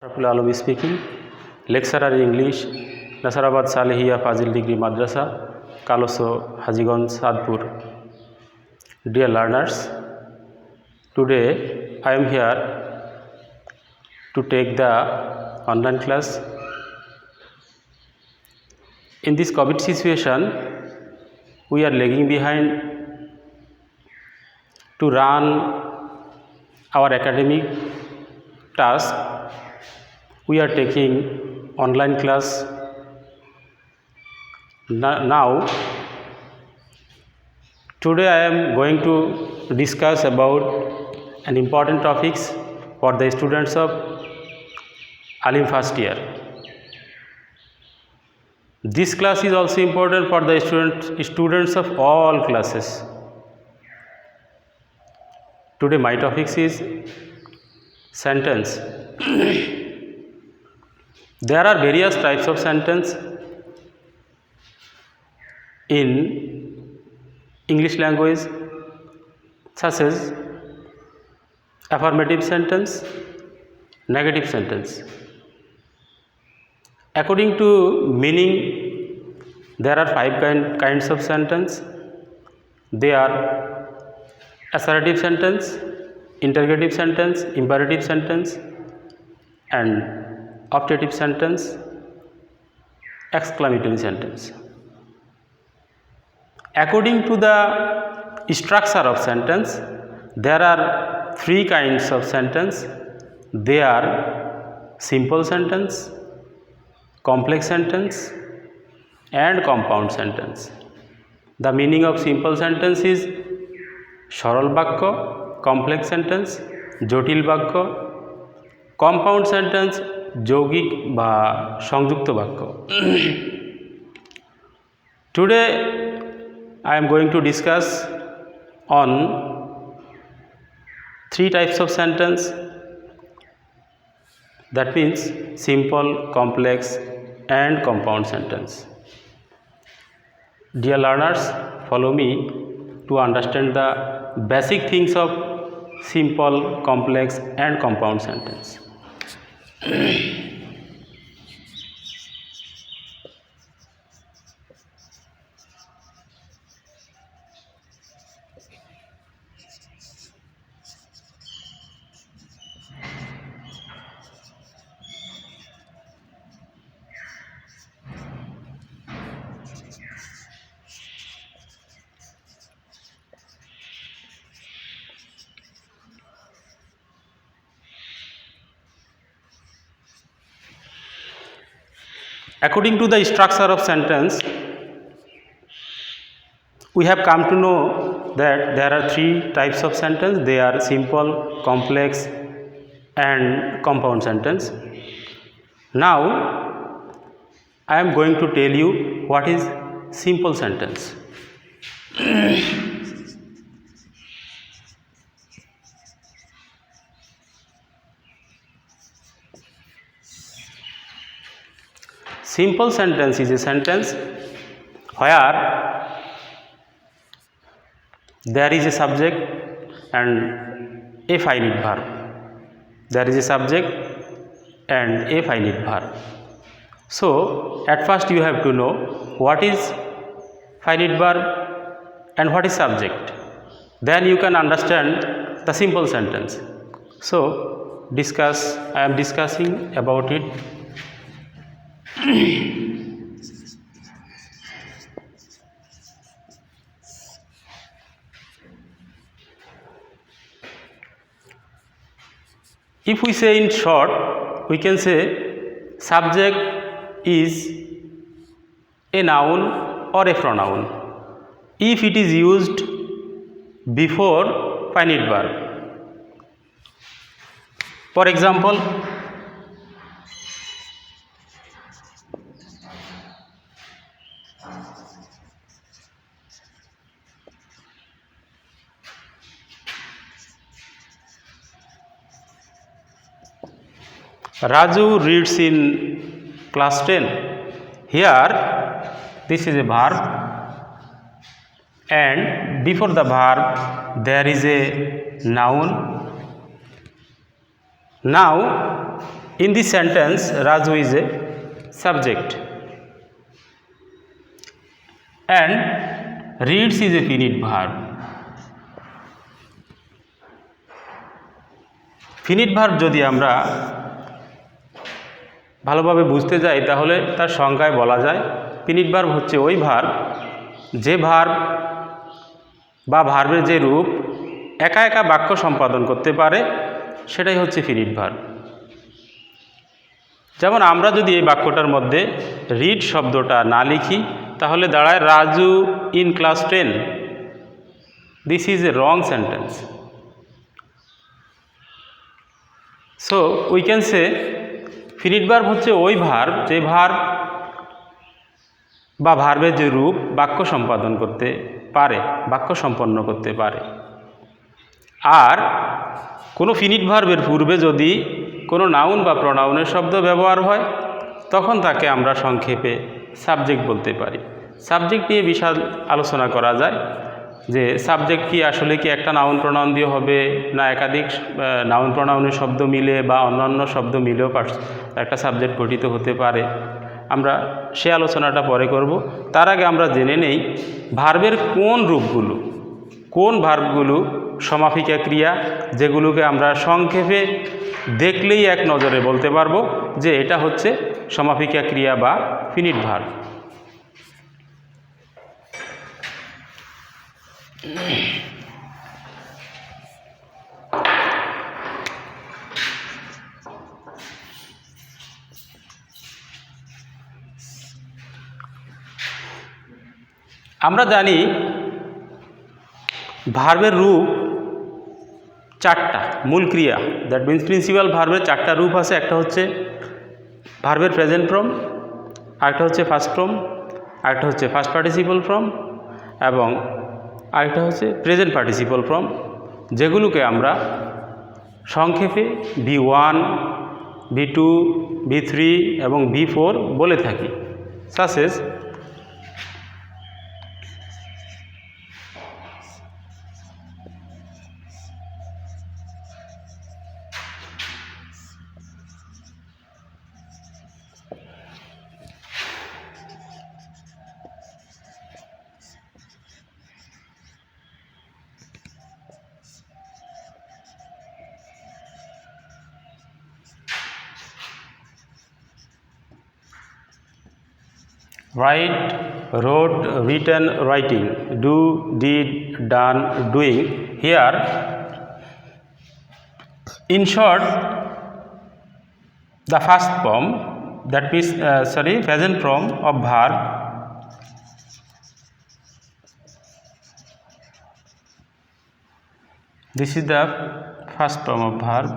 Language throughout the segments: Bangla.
Raful Alam speaking, lecturer in English, Nasarabad Salehia Fazil Degree Madrasa, Kaloso, Hajiganj, Sadpur. Dear learners, today I am here to take the online class. In this COVID situation, we are lagging behind to run our academic task. We are taking online class now. Today I am going to discuss about an important topics for the students of Alim first year. This class is also important for the students of all classes. Today my topics is sentence. There are various types of sentence in English language, such as affirmative sentence, negative sentence. According to meaning, there are five kinds of sentence. They are assertive sentence, interrogative sentence, imperative sentence, and optative sentence, exclamatory sentence. According to the structure of sentence, there are three kinds of sentence. They are simple sentence, complex sentence, and compound sentence. The meaning of simple sentence is সরল বাক্য, complex sentence জটিল বাক্য, compound sentence যৌগিক বা সংযুক্ত বাক্য. Today I am going to discuss on three types of sentence, that means simple, complex, and compound sentence. Dear learners, follow me to understand the basic things of simple, complex, and compound sentence. According to the structure of sentence, we have come to know that there are three types of sentence. They are simple, complex, and compound sentence. Now I am going to tell you what is simple sentence. Simple sentence is a sentence where there is a subject and a finite verb. There is a subject and a finite verb. So at first you have to know what is finite verb and what is subject. Then you can understand the simple sentence. So I am discussing about it. If we say in short, we can say subject is a noun or a pronoun if it is used before finite verb. For example, Raju reads in class 10. Here this is a verb and before the verb there is a noun. Now In this sentence, Raju is a subject and reads is a finite verb. Finite verb যদি আমরা ভালোভাবে বুঝতে যাই তাহলে তার সংজ্ঞায় বলা যায় ফিনিট ভার্ব হচ্ছে ওই ভার্ব যে ভার্ব বা ভার্বের যে রূপ একা একা বাক্য সম্পাদন করতে পারে সেটাই হচ্ছে ফিনিট ভার্ব। যেমন আমরা যদি এই বাক্যটার মধ্যে রিড শব্দটা না লিখি তাহলে দাঁড়ায় Raju in class 10। This is a wrong sentence. So we can say finite verb হচ্ছে ওই ভার্ব যে ভার্ব বা ভার্বের যে রূপ বাক্য সম্পাদন করতে পারে, বাক্য সম্পন্ন করতে পারে। আর কোনো ফিনিট ভার্বের পূর্বে যদি কোনো নাউন বা প্রনাউনের শব্দ ব্যবহার হয় তখন তাকে আমরা সংক্ষেপে সাবজেক্ট বলতে পারি। সাবজেক্ট নিয়ে বিশাল আলোচনা করা যায় যে সাবজেক্ট কি আসলে কি একটা নাউন প্রনাউন দিয়ে হবে না একাধিক নাউন প্রনাউনের শব্দ মিলে বা অন্যান্য শব্দ মিলেও একটা সাবজেক্ট গঠিত হতে পারে। আমরা সে আলোচনাটা পরে করব। তার আগে আমরা জেনে নেই ভার্বের কোন রূপগুলো, কোন ভার্বগুলো সমাপিকা ক্রিয়া যেগুলোকে আমরা সংক্ষেপে দেখলেই এক নজরে বলতে পারবো যে এটা হচ্ছে সমাপিকা ক্রিয়া বা ফিনিট ভার্ব। আমরা জানি ভার্বের রূপ চারটা, মূল ক্রিয়া, দ্যাট মিন্স প্রিন্সিপাল ভার্বের চারটা রূপ আছে। একটা হচ্ছে ভার্বের প্রেজেন্ট ফর্ম, আরেকটা হচ্ছে ফার্স্ট ফর্ম, আরেকটা হচ্ছে ফার্স্ট পার্টিসিপল ফর্ম এবং আরেকটা হচ্ছে প্রেজেন্ট পার্টিসিপল ফর্ম, যেগুলোকে আমরা সংক্ষেপে V1, V2, V3 এবং V4 বলে থাকি। সাসেস write, wrote, written, writing, do, did, done, doing. Here, in short, the first form, that means present form of verb this is the first form of verb.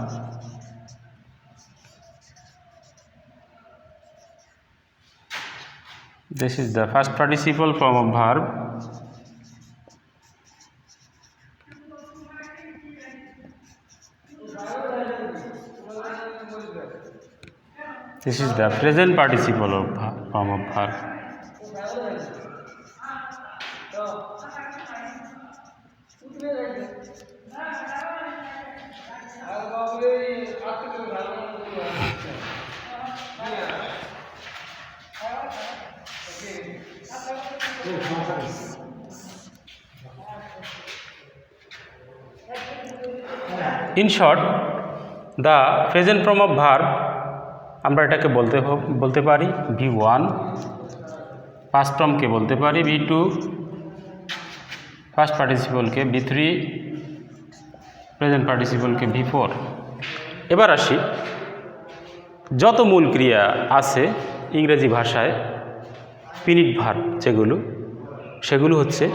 This is the first participle form of verb. This is the present participle of form of verb. In short, the present form of verb আমরা এটাকে বলতে পারি V1, ফার্স্ট ফর্মকে বলতে পারি V2, first পার্টিসিপলকে V3, present পার্টিসিপলকে V4। এবার আসি, যত মূল ক্রিয়া আছে ইংরেজি ভাষায় ফিনিট ভার্ব সেগুলো হচ্ছে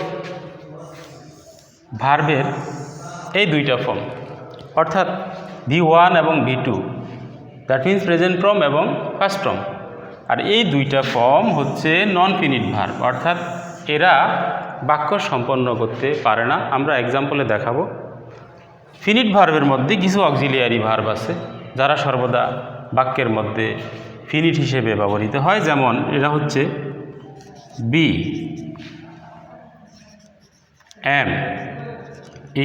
ভার্বের এই দুইটা ফর্ম, অর্থাৎ V1 এবং V2, that means present form এবং ফার্স্ট ফর্ম। আর এই দুইটা ফর্ম হচ্ছে নন ফিনিট ভার্ব, অর্থাৎ এরা বাক্য সম্পন্ন করতে পারে না। আমরা এক্সাম্পলে দেখাবো। ফিনিট ভার্বের মধ্যে কিছু অক্সিলিয়ারি ভার্ব আছে যারা সর্বদা বাক্যের মধ্যে ফিনিট হিসেবে ব্যবহৃত হয়, যেমন এরা হচ্ছে be, am,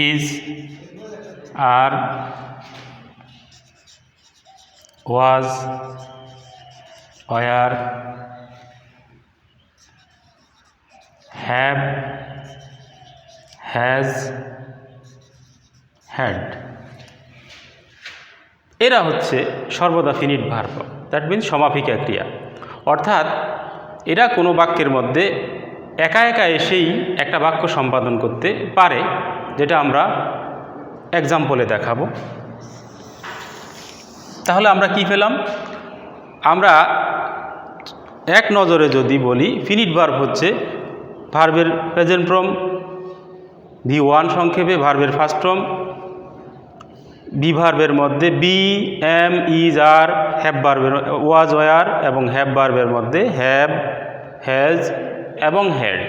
is, are, was, were, have, has, had. এরা হচ্ছে সর্বদা ফিনিট ভার্ব, দ্যাট মিনস সমাপিকা ক্রিয়া। অর্থাৎ এরা কোনো বাক্যের মধ্যে একা একা এসেই একটা বাক্য সম্পাদন করতে পারে, যেটা আমরা এক্সাম্পলে দেখাবো। তাহলে আমরা কি পেলাম? আমরা এক নজরে যদি বলি, ফিনিট ভার্ব হচ্ছে ভার্বের প্রেজেন্ট ফর্ম V1 সংক্ষেপে, ভার্বের ফার্স্ট ফর্ম। বি ভার্বের মধ্যে be, am, is, are. Have ভার্বের ওয়াজ, ওয়ার এবং হ্যাভ ভার্বের মধ্যে হ্যাভ, হ্যাজ এবং হ্যাড।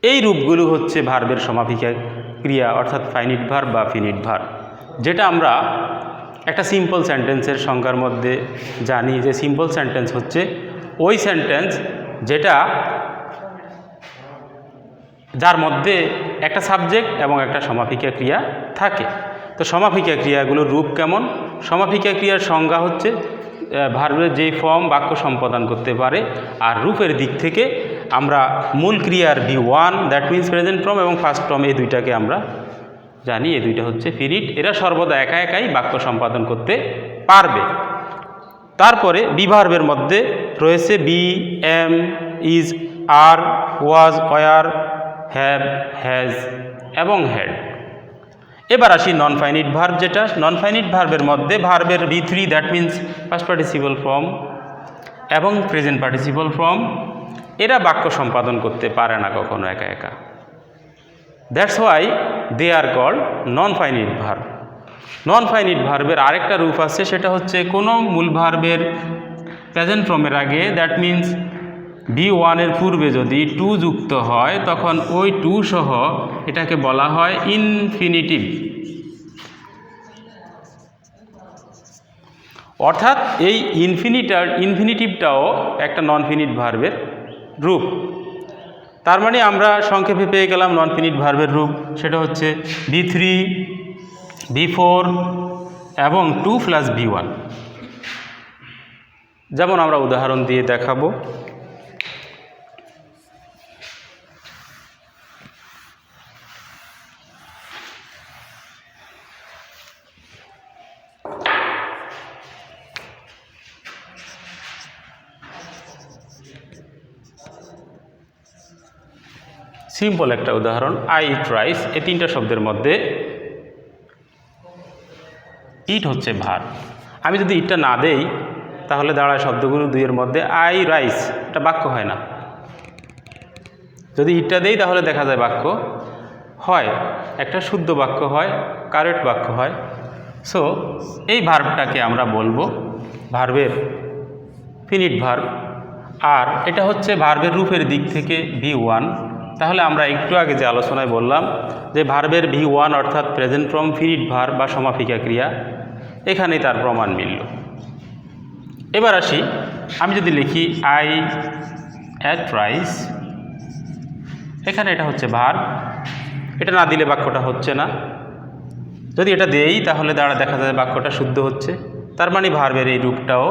এই রূপগুলো হচ্ছে ভার্বের সমাপিকা ক্রিয়া, অর্থাৎ ফাইনিট ভার্ব বা ফিনিট ভার্ব, যেটা আমরা একটা সিম্পল সেন্টেন্সের সংজ্ঞার মধ্যে জানি যে সিম্পল সেন্টেন্স হচ্ছে ওই সেন্টেন্স যেটা যার মধ্যে একটা সাবজেক্ট এবং একটা সমাপিকা ক্রিয়া থাকে। তো সমাপিকা ক্রিয়াগুলোর রূপ কেমন? সমাপিকা ক্রিয়ার সংজ্ঞা হচ্ছে ভার্বের যেই ফর্ম বাক্য সম্পাদন করতে পারে। আর রূপের দিক থেকে আমরা মূল ক্রিয়ার V1 that means present form এবং ফার্স্ট ফর্ম, এই দুইটাকে আমরা জানি, এই দুইটা হচ্ছে ফিনিট। এরা সর্বদা একা একাই বাক্য সম্পাদন করতে পারবে। তারপরে বি ভার্বের মধ্যে রয়েছে be, am, is, are, was, were, have, has এবং হ্যাড। এবার আসি নন ফাইনিট ভার্ব, যেটা নন ফাইনিট ভার্বের মধ্যে ভার্বের V3 that means past participle form এবং প্রেজেন্ট পার্টিসিপল ফর্ম, এরা বাক্য সম্পাদন করতে পারে না কখনো একা একা। That's why they are called non finite verb. Non finite ভার্বের আরেকটা রূপ আছে, সেটা হচ্ছে কোনো মূল ভার্বের প্রেজেন্ট ফর্মের আগে দ্যাট মিনস V1 এর পূর্বে যদি টু যুক্ত হয়, তখন ওই টু সহ এটাকে বলা হয় ইনফিনিটিভ। অর্থাৎ এই ইনফিনিটিভটাও একটা নন ফিনিট ভার্বের রূপ। তার মানে আমরা সংক্ষেপে পেয়ে গেলাম নন ফিনিট ভার্বের রূপ, সেটা হচ্ছে V3, V4 এবং 2 প্লাস V1। যেমন আমরা উদাহরণ দিয়ে দেখাবো। সিম্পল একটা উদাহরণ, আই ইট রাইস। এই তিনটা শব্দের মধ্যে ইট হচ্ছে ভার্ব। আমি যদি ইটটা না দেই তাহলে দাঁড়ায় শব্দগুলো দুইয়ের মধ্যে আই রাইস, এটা বাক্য হয় না। যদি ইটটা দেই তাহলে দেখা যায় বাক্য হয়, একটা শুদ্ধ বাক্য হয়, কারেক্ট বাক্য হয়। সো এই ভার্বটাকে আমরা বলবো ভার্বের ফিনিট ভার্ব। আর এটা হচ্ছে ভার্বের রূপের দিক থেকে V1। তাহলে আমরা একটু আগে যে আলোচনায় বললাম যে ভার্বের V1 অর্থাৎ প্রেজেন্ট ফর্ম ফিনিট ভার্ব বা সমাপিকা ক্রিয়া, এখানেই তার প্রমাণ মিলল। এবার আসি, আমি যদি লিখি আই অ্যাট রাইস, এখানে এটা হচ্ছে ভার্ব। এটা না দিলে বাক্যটা হচ্ছে না, যদি এটা দেই তাহলে দেখা যায় বাক্যটা শুদ্ধ হচ্ছে। তার মানে ভার্বের এই রূপটাও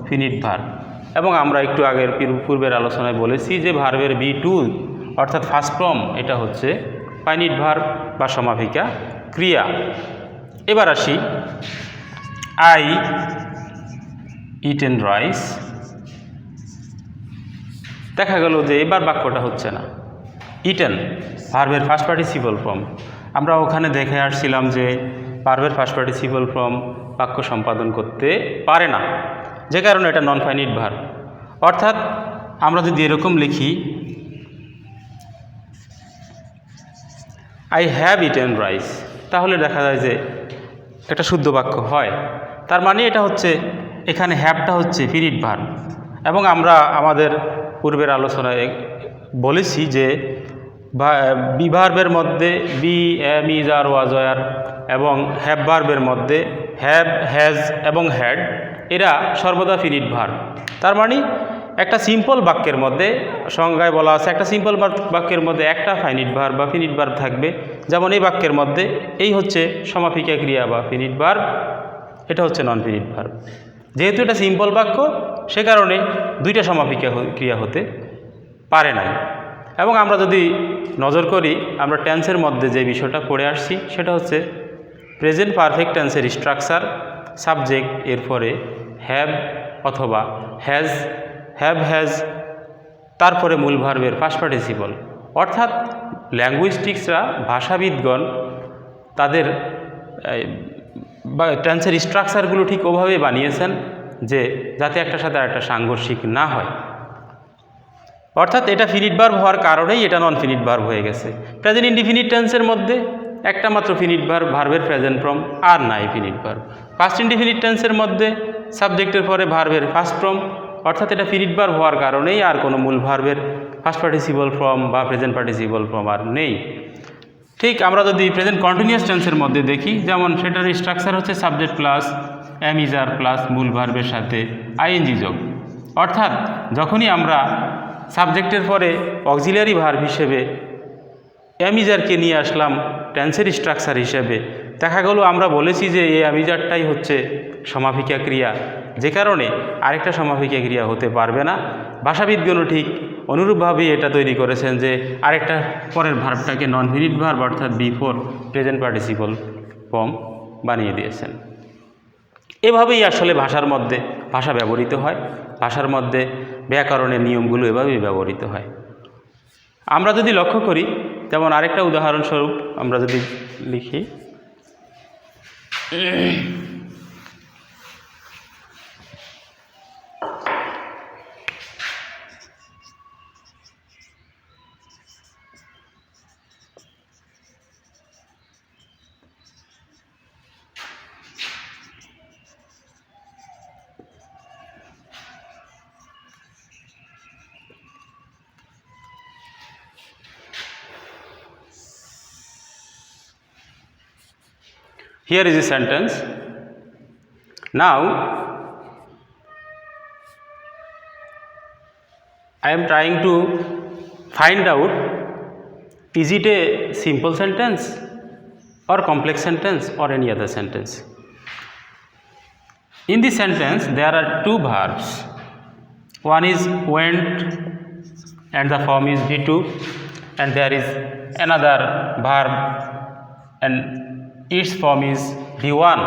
ফিনিট ভার্ব। এবং আমরা একটু আগের পূর্বের আলোচনায় বলেছি যে ভার্বের V2 অর্থাৎ ফার্স্ট ফর্ম, এটা হচ্ছে ফাইনিট ভার্ব বা সমাপিকা ক্রিয়া। এবার আসি আই ইটেন রাইস, দেখা গেল যে এবার বাক্যটা হচ্ছে না। ইটেন ভার্বের ফার্স্ট পার্টিসিপল ফর্ম, আমরা ওখানে দেখে আসছিলাম যে ভার্বের ফার্স্ট পার্টিসিপল ফর্ম বাক্য সম্পাদন করতে পারে না, যে কারণে এটা নন ফাইনিট ভার্ব। অর্থাৎ আমরা যদি এরকম লিখি আই হ্যাভ ইটেন রাইস, তাহলে দেখা যায় যে একটা শুদ্ধ বাক্য হয়। তার মানে এটা হচ্ছে এখানে হ্যাভটা হচ্ছে ফিনিট ভার্ব। এবং আমরা আমাদের পূর্বের আলোচনায় বলেছি যে বি ভার্বের মধ্যে be, am, is, are, was, were এবং হ্যাভ ভার্বের মধ্যে হ্যাভ, হ্যাজ এবং হ্যাড, এরা সর্বদা ফিনিট ভার্ব। তার মানে একটা সিম্পল বাক্যের মধ্যে সংজ্ঞায় বলা আছে একটা সিম্পল বাক্যের মধ্যে একটা ফাইনিট ভার্ব বা ফিনিট ভার্ব থাকবে। যেমন এই বাক্যের মধ্যে এই হচ্ছে সমাপিকা ক্রিয়া বা ফিনিট ভার্ব, এটা হচ্ছে নন ফিনিট ভার্ব। যেহেতু এটা সিম্পল বাক্য সে কারণে দুইটা সমাপিকা ক্রিয়া হতে পারে নাই। এবং আমরা যদি নজর করি আমরা টেন্সের মধ্যে যে বিষয়টা পড়ে আসছি সেটা হচ্ছে প্রেজেন্ট পারফেক্ট টেন্সের স্ট্রাকচার, সাবজেক্ট, এরপরে হ্যাভ অথবা হ্যাজ, হ্যাজ, তারপরে মূল ভার্বের পাস্ট পার্টিসিপল। অর্থাৎ ল্যাঙ্গুইস্টিক্সরা, ভাষাবিদগণ তাদের টেন্সের স্ট্রাকচারগুলো ঠিক ওভাবেই বানিয়েছেন যে যাতে একটার সাথে আরেকটা সাংঘর্ষিক না হয়। অর্থাৎ এটা ফিনিট ভার্ব হওয়ার কারণেই এটা নন ফিনিট ভার্ব হয়ে গেছে। প্রেজেন্ট ইনডিফিনিট টেন্সের মধ্যে একটা মাত্র ফিনিট ভার্ব, ভার্বের প্রেজেন্ট ফর্ম, আর নাই ফিনিট ভার্ব। পাস্ট ইনডিফিনিট টেন্সের মধ্যে সাবজেক্টের পরে ভার্বের ফার্স্ট ফর্ম, অর্থাৎ এটা ফিনিট ভার্ব হওয়ার কারণেই আর কোনো মূল ভার্বের ফার্স্ট পার্টিসিপল ফর্ম বা প্রেজেন্ট পার্টিসিপল ফর্ম আর নেই। ঠিক আমরা যদি প্রেজেন্ট কন্টিনিউয়াস টেন্সের মধ্যে দেখি, যেমন সেটার স্ট্রাকচার হচ্ছে subject plus am is are plus মূল ভার্বের সাথে আইএনজি যোগ। অর্থাৎ যখনই আমরা সাবজেক্টের পরে অক্সিলিয়ারি ভার্ব হিসেবে এম ইজ আরকে নিয়ে আসলাম টেন্সের স্ট্রাকচার হিসেবে, দেখা গেল আমরা বলেছি যে এই এম ইজ আরটাই হচ্ছে সমাপিকা ক্রিয়া, যে কারণে আরেকটা সমাপিকা ক্রিয়া হতে পারবে না। ভাষাবিদগণও ঠিক অনুরূপভাবেই এটা তৈরি করেছেন যে আরেকটা পরের ভার্বটাকে নন ফিনিট ভার্ব অর্থাৎ বিফোর প্রেজেন্ট পার্টিসিপল ফর্ম বানিয়ে দিয়েছেন। এভাবেই আসলে ভাষার মধ্যে ভাষা ব্যবহৃত হয়, ভাষার মধ্যে ব্যাকরণের নিয়মগুলো এভাবেই ব্যবহৃত হয়। আমরা যদি লক্ষ্য করি, যেমন আরেকটা উদাহরণস্বরূপ আমরা যদি লিখি, here is a sentence. Now I am trying to find out, is it a simple sentence or complex sentence or any other sentence. In this sentence there are two verbs. One is went and the form is V2, and there is another verb and its form is V1,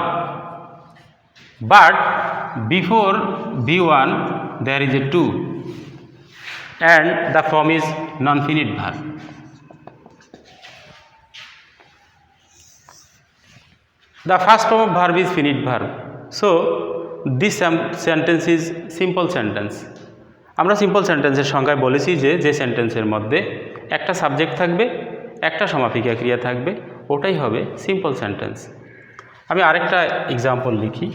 but before V1 there is a 2 and the form is non-finite verb. The first form of verb is finite verb. So this sentence is simple sentence. আমরা সিম্পল সেন্টেন্সের সংজ্ঞায় বলেছি যে সেন্টেন্সের মধ্যে একটা সাবজেক্ট থাকবে, একটা সমাপিকা ক্রিয়া থাকবে, ওটাই হবে সিম্পল সেন্টেন্স। আমি আরেকটা এক্সাম্পল লিখি।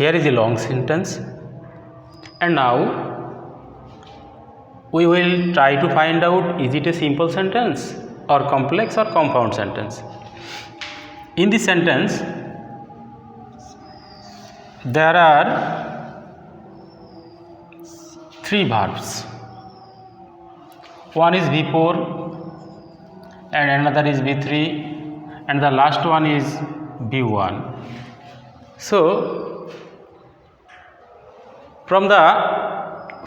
Here is a long sentence, and now we will try to find out, is it a simple sentence or complex or compound sentence. In this sentence there are three verbs. One is V4 and another is V3 and the last one is V1. So from the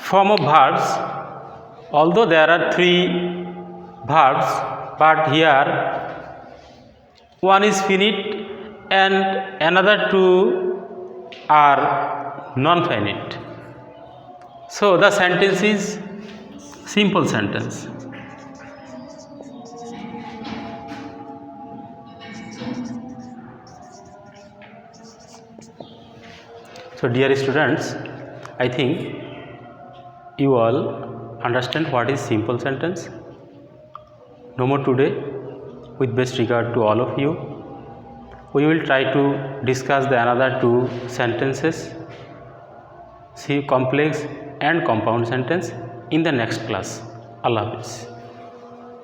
form of verbs, although there are three verbs, but here one is finite and another two are non-finite. So the sentence is simple sentence. So dear students, I think you all understand what is simple sentence. No more today. with best regard to all of you. We will try to discuss the another two sentences, see complex and compound sentence in the next class. Allah Hafiz.